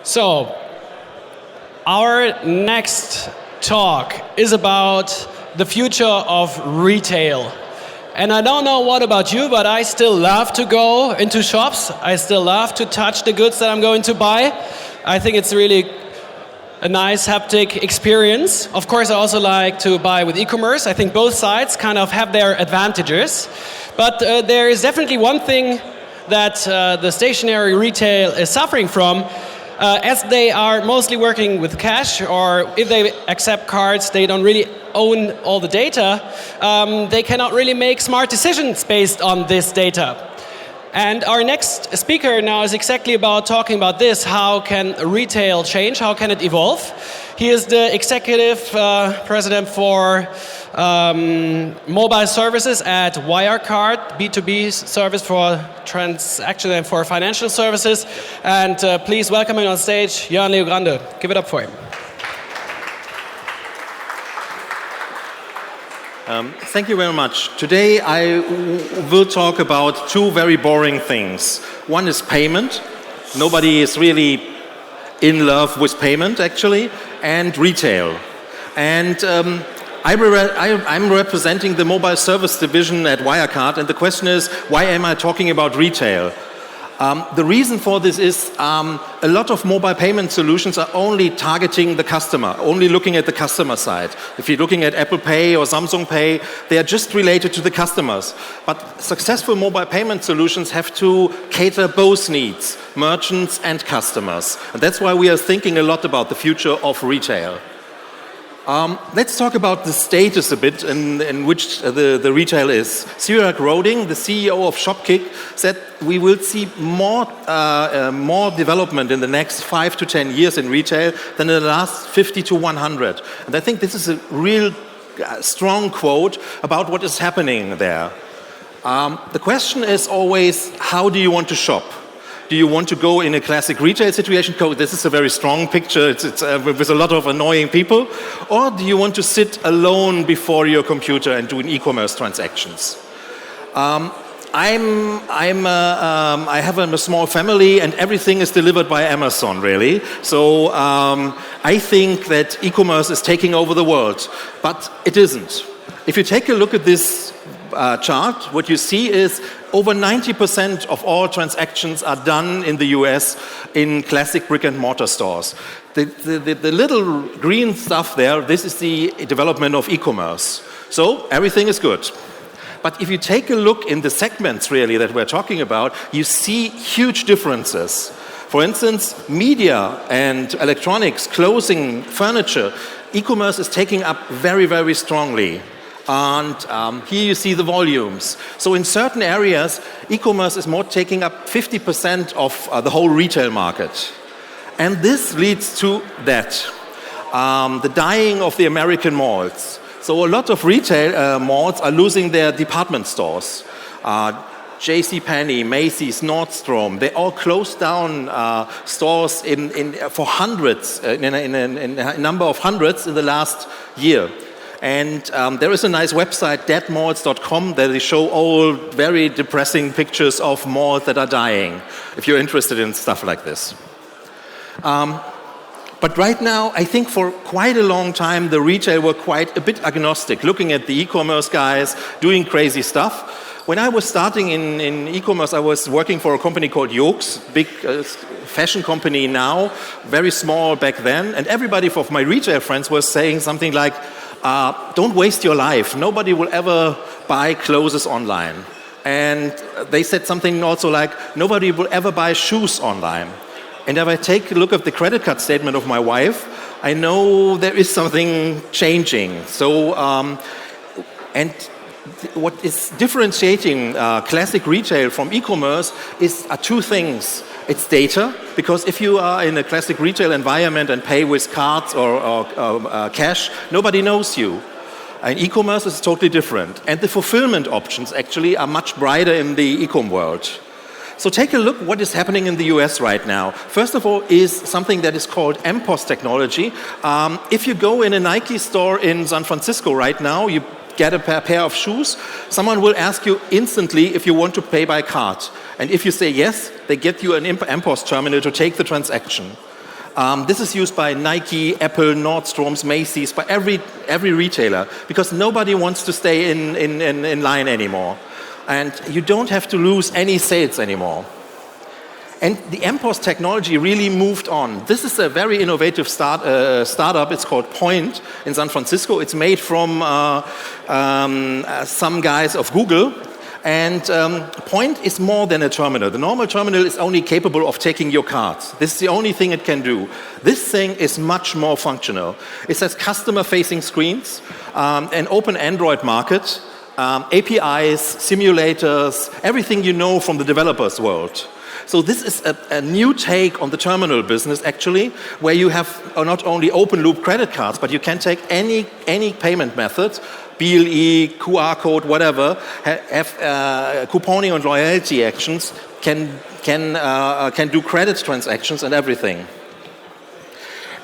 So, our next talk is about the future of retail. And I don't know what about you, but I still love to go into shops. I still love to touch the goods that I'm going to buy. I think it's really a nice haptic experience. Of course, I also like to buy with e-commerce. I think both sides kind of have their advantages. But there is definitely one thing that the stationary retail is suffering from. As they are mostly working with cash, or if they accept cards, they don't really own all the data. They cannot really make smart decisions based on this data. And our next speaker now is exactly about talking about this. How can retail change? How can it evolve? He is the executive president for mobile services at Wirecard, B2B service for transaction and for financial services. And please welcome him on stage, Jörn Leo Grande. Give it up for him. Thank you very much. Today I will talk about two very boring things. One is payment. Nobody is really in love with payment, actually, and retail. And I'm representing the mobile service division at Wirecard, and the question is, why am I talking about retail? The reason for this is a lot of mobile payment solutions are only targeting the customer, only looking at the customer side. If you're looking at Apple Pay or Samsung Pay, they are just related to the customers. But successful mobile payment solutions have to cater both needs, merchants and customers. And that's why we are thinking a lot about the future of retail. Let's talk about the status a bit in which the retail is. Cyril Roding, the CEO of Shopkick, said we will see more development in the next 5 to 10 years in retail than in the last 50 to 100. And I think this is a real strong quote about what is happening there. The question is always, how do you want to shop? Do you want to go in a classic retail situation? This is a very strong picture. It's with a lot of annoying people. Or do you want to sit alone before your computer and do e-commerce transactions? I have a small family, and everything is delivered by Amazon, really. So I think that e-commerce is taking over the world, but it isn't. If you take a look at this chart, what you see is over 90% of all transactions are done in the US in classic brick and mortar stores. The little green stuff there, this is the development of e-commerce. So everything is good. But if you take a look in the segments really that we're talking about, you see huge differences. For instance, media and electronics, clothing, furniture, e-commerce is taking up very, very strongly. And here you see the volumes. So in certain areas, e-commerce is more taking up 50% of the whole retail market. And this leads to that, the dying of the American malls. So a lot of retail malls are losing their department stores. JCPenney, Macy's, Nordstrom, they all closed down stores for hundreds, in a number of hundreds in the last year. And there is a nice website, deadmalls.com, that they show all very depressing pictures of malls that are dying, if you're interested in stuff like this. But right now, I think for quite a long time, the retail were quite a bit agnostic, looking at the e-commerce guys, doing crazy stuff. When I was starting in e-commerce, I was working for a company called Yokes, big fashion company now, very small back then. And everybody of my retail friends was saying something like, don't waste your life. Nobody will ever buy clothes online. And they said something also like, nobody will ever buy shoes online. And if I take a look at the credit card statement of my wife, I know there is something changing. So, and what is differentiating classic retail from e-commerce are two things. It's data, because if you are in a classic retail environment and pay with cards or cash, nobody knows you. And e-commerce is totally different. And the fulfillment options actually are much brighter in the e-com world. So take a look what is happening in the US right now. First of all is something that is called MPOS technology. If you go in a Nike store in San Francisco right now, you get a pair of shoes, someone will ask you instantly if you want to pay by card. And if you say yes, they get you an MPOS terminal to take the transaction. This is used by Nike, Apple, Nordstrom's, Macy's, by every retailer, because nobody wants to stay in line anymore. And you don't have to lose any sales anymore. And the MPOS technology really moved on. This is a very innovative startup. It's called Point in San Francisco. It's made from some guys of Google. And Point is more than a terminal. The normal terminal is only capable of taking your cards. This is the only thing it can do. This thing is much more functional. It has customer-facing screens, an open Android market, APIs, simulators, everything you know from the developers world. So this is a new take on the terminal business, actually, where you have not only open-loop credit cards, but you can take any payment method, BLE, QR code, whatever, have couponing and loyalty actions, can do credit transactions and everything.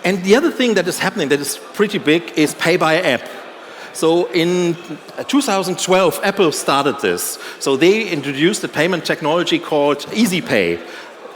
And the other thing that is happening that is pretty big is pay by app. So in 2012, Apple started this. So they introduced a payment technology called Easy Pay.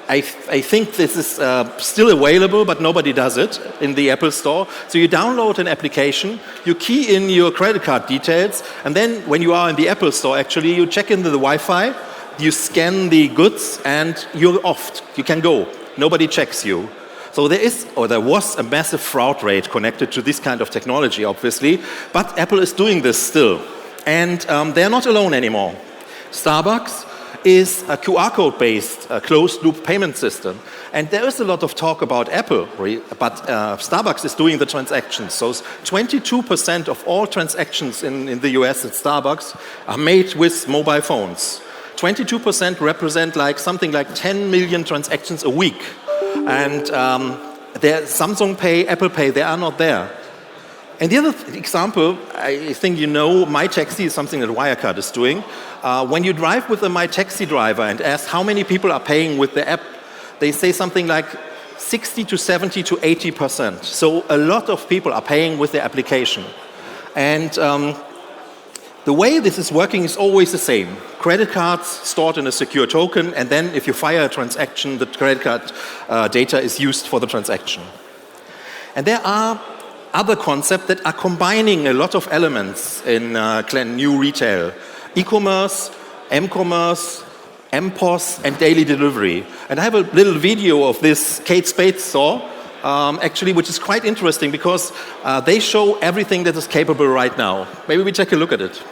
I think this is still available, but nobody does it in the Apple Store. So you download an application, you key in your credit card details, and then when you are in the Apple Store, actually, you check into the Wi-Fi, you scan the goods, and you're off. You can go. Nobody checks you. So there was a massive fraud rate connected to this kind of technology, obviously, but Apple is doing this still. And they're not alone anymore. Starbucks is a QR code-based closed-loop payment system. And there is a lot of talk about Apple, but Starbucks is doing the transactions. So 22% of all transactions in the US at Starbucks are made with mobile phones. 22% represent something like 10 million transactions a week. And Samsung Pay, Apple Pay, they are not there. And the other example, I think you know, My Taxi is something that Wirecard is doing. When you drive with a My Taxi driver and ask how many people are paying with the app, they say something like 60 to 70 to 80%. So a lot of people are paying with the application. And the way this is working is always the same. Credit cards stored in a secure token, and then if you fire a transaction, the credit card data is used for the transaction. And there are other concepts that are combining a lot of elements in new retail. E-commerce, M-commerce, MPOS, and daily delivery. And I have a little video of this Kate Spade store, actually, which is quite interesting because they show everything that is capable right now. Maybe we take a look at it.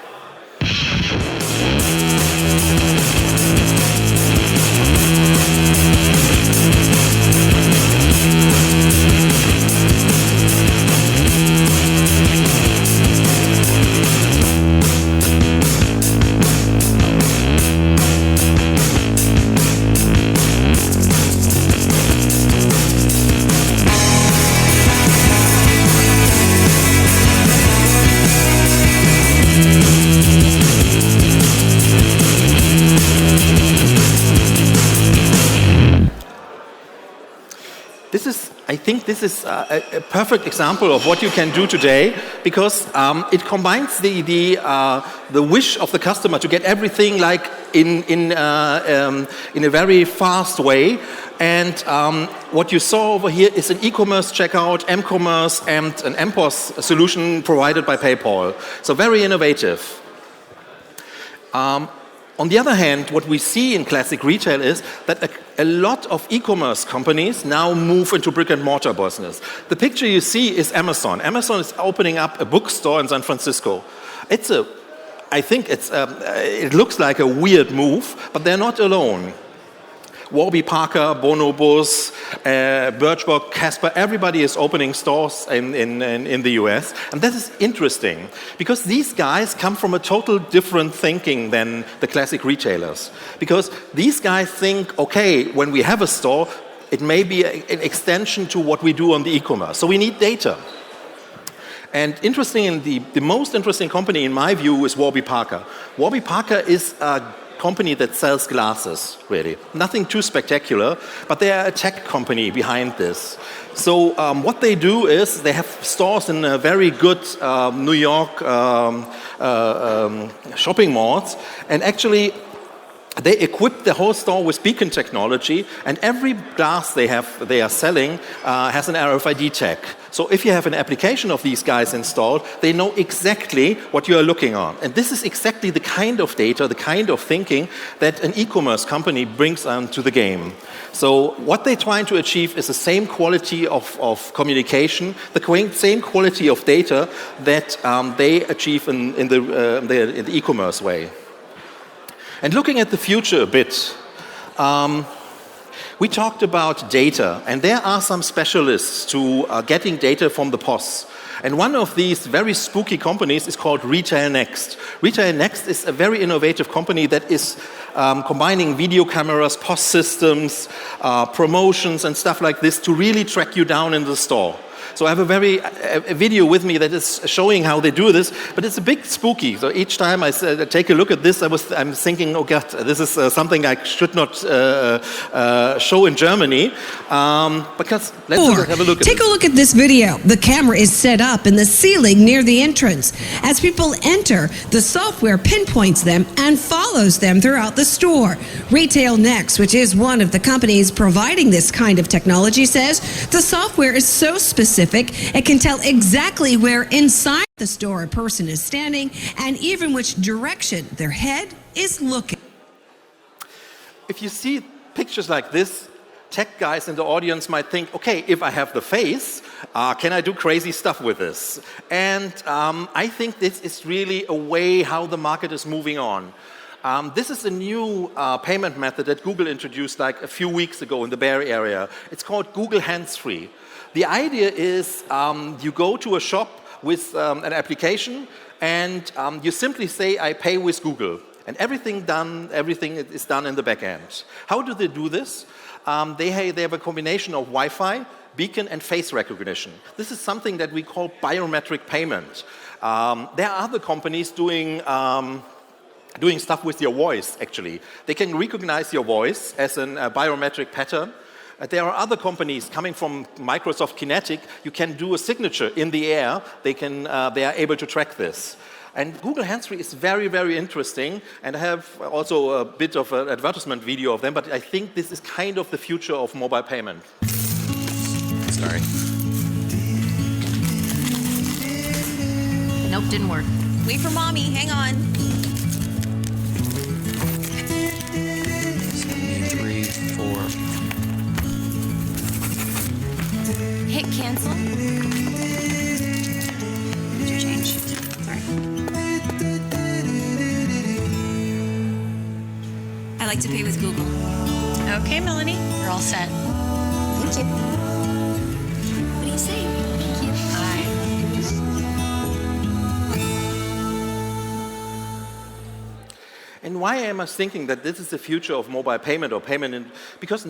I think this is a perfect example of what you can do today because it combines the wish of the customer to get everything in a very fast way. And what you saw over here is an e-commerce checkout, M-commerce, and an MPOS solution provided by PayPal. So very innovative. On the other hand, what we see in classic retail is that a lot of e-commerce companies now move into brick-and-mortar business. The picture you see is Amazon. Amazon is opening up a bookstore in San Francisco. I think it looks like a weird move, but they're not alone. Warby Parker, Bonobos, Birchbox, Casper, everybody is opening stores in the US. And that is interesting because these guys come from a total different thinking than the classic retailers. Because these guys think, okay, when we have a store, it may be an extension to what we do on the e-commerce. So we need data. And the most interesting company in my view is Warby Parker. Warby Parker is a company that sells glasses, really. Nothing too spectacular, but they are a tech company behind this. So what they do is they have stores in very good New York shopping malls, and actually they equip the whole store with beacon technology, and every glass they are selling has an RFID tag. So if you have an application of these guys installed, they know exactly what you are looking on. And this is exactly the kind of data, the kind of thinking that an e-commerce company brings to the game. So what they're trying to achieve is the same quality of communication, the same quality of data that they achieve in the e-commerce way. And looking at the future a bit, we talked about data, and there are some specialists to getting data from the POS. And one of these very spooky companies is called Retail Next. Retail Next is a very innovative company that is combining video cameras, POS systems, promotions and stuff like this to really track you down in the store. So I have a video with me that is showing how they do this, but it's a bit spooky. So each time I take a look at this, I'm thinking, oh God, this is something I should not show in Germany. Because let's have a look at it. Take a look at this video. The camera is set up in the ceiling near the entrance. As people enter, the software pinpoints them and follows them throughout the store. Retail Next, which is one of the companies providing this kind of technology, says the software is so specific it can tell exactly where inside the store a person is standing and even which direction their head is looking. If you see pictures like this, tech guys in the audience might think, okay, if I have the face, can I do crazy stuff with this? And I think this is really a way how the market is moving on. This is a new payment method that Google introduced like a few weeks ago in the Bay Area. It's called Google Hands-Free. The idea is you go to a shop with an application and you simply say, I pay with Google. And everything is done in the back end. How do they do this? They have a combination of Wi-Fi, beacon, and face recognition. This is something that we call biometric payment. There are other companies doing stuff with your voice, actually. They can recognize your voice as a biometric pattern. There are other companies coming from Microsoft Kinetic. You can do a signature in the air. They are able to track this. And Google Hands-Free is very, very interesting. And I have also a bit of an advertisement video of them. But I think this is kind of the future of mobile payment. Sorry. Nope, didn't work. Wait for mommy. Hang on. 3, 4. Hit cancel. Did you change? Sorry. I like to pay with Google. Okay, Melanie. You're all set. Thank you. What do you say? Thank you. Hi. And why am I thinking that this is the future of mobile payment or payment? Because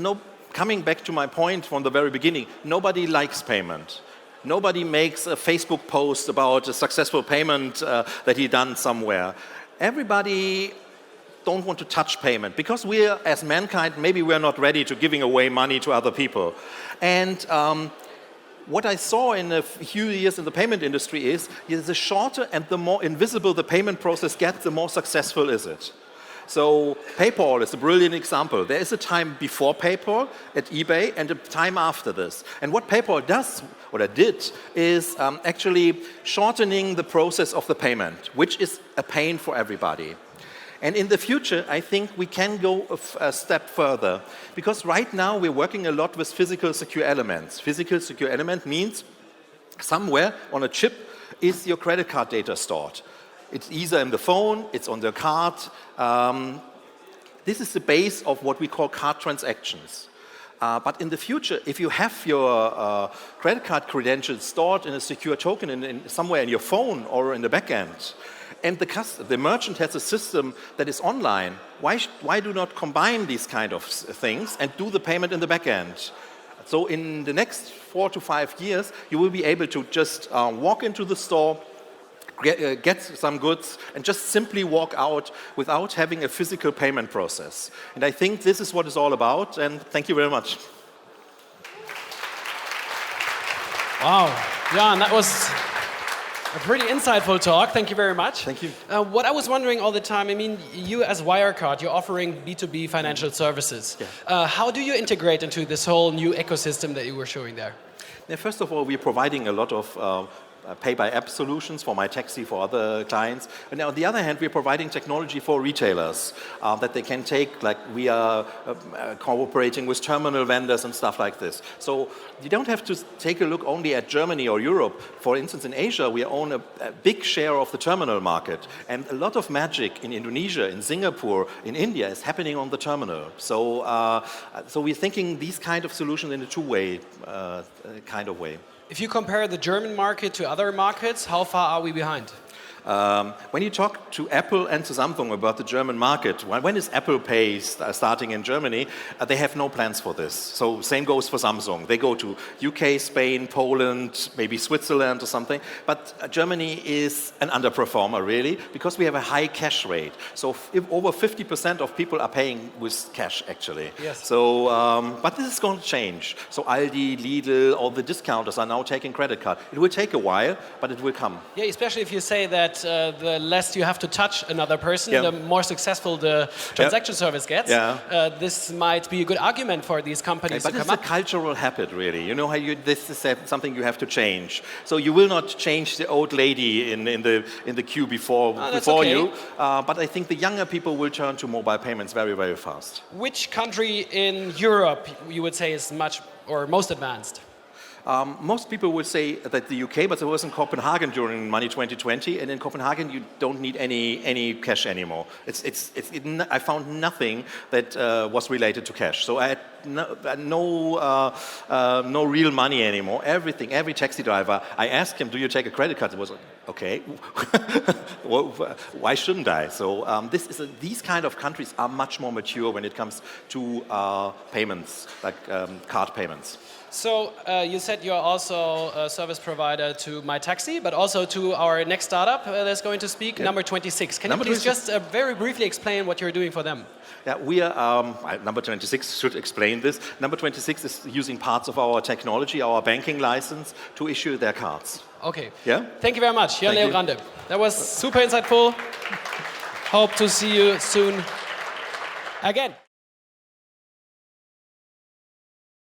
coming back to my point from the very beginning, nobody likes payment. Nobody makes a Facebook post about a successful payment that he done somewhere. Everybody don't want to touch payment because we, as mankind, maybe we're not ready to giving away money to other people. And what I saw in a few years in the payment industry is the shorter and the more invisible the payment process gets, the more successful is it. So PayPal is a brilliant example. There is a time before PayPal at eBay and a time after this. And what PayPal does, what I did, is actually shortening the process of the payment, which is a pain for everybody. And in the future, I think we can go a step further. Because right now, we're working a lot with physical secure elements. Physical secure element means somewhere on a chip is your credit card data stored. It's either in the phone, it's on the card. This is the base of what we call card transactions. But in the future, if you have your credit card credentials stored in a secure token in somewhere in your phone or in the back end, and the merchant has a system that is online, why do not combine these kind of things and do the payment in the back end? So in the next 4 to 5 years, you will be able to just walk into the store, get some goods, and just simply walk out without having a physical payment process. And I think this is what it's all about, and thank you very much. Wow, Jan, A pretty insightful talk. Thank you very much. Thank you. What I was wondering all the time, I mean, you as Wirecard, you're offering B2B financial services. Yeah. How do you integrate into this whole new ecosystem that you were showing there? Yeah, first of all, we're providing a lot of pay-by-app solutions for my taxi, for other clients. And on the other hand, we're providing technology for retailers that they can take, like we are cooperating with terminal vendors and stuff like this. So you don't have to take a look only at Germany or Europe. For instance, in Asia, we own a big share of the terminal market. And a lot of magic in Indonesia, in Singapore, in India is happening on the terminal. So, so we're thinking these kind of solutions in a two-way kind of way. If you compare the German market to other markets, how far are we behind? When you talk to Apple and to Samsung about the German market, when is Apple Pay starting in Germany? They have no plans for this. So same goes for Samsung. They go to UK, Spain, Poland, maybe Switzerland or something. But Germany is an underperformer, really, because we have a high cash rate. So if over 50% of people are paying with cash, actually. Yes. So, but this is going to change. So Aldi, Lidl, all the discounters are now taking credit card. It will take a while, but it will come. Yeah, especially if you say that the less you have to touch another person, the more successful the transaction service gets. This might be a good argument for these companies to come up. But it's a cultural habit, really. You know how this is something you have to change. So you will not change the old lady in the queue before you. But I think the younger people will turn to mobile payments very, very fast. Which country in Europe you would say is much or most advanced? Most people would say that the UK, but I was in Copenhagen during Money 2020, and in Copenhagen you don't need any cash anymore. I found nothing that was related to cash. So I had no real money anymore. Everything, every taxi driver, I asked him, "Do you take a credit card?" It was like, okay. Well, why shouldn't I? So these kind of countries are much more mature when it comes to payments, like card payments. So you said you're also a service provider to My Taxi, but also to our next startup that's going to speak, Number 26. Can you please just very briefly explain what you're doing for them? Yeah, we are, Number 26 should explain this. Number 26 is using parts of our technology, our banking license, to issue their cards. Okay. Yeah? Thank you very much, Jan Leo Grande. That was super insightful. Hope to see you soon again.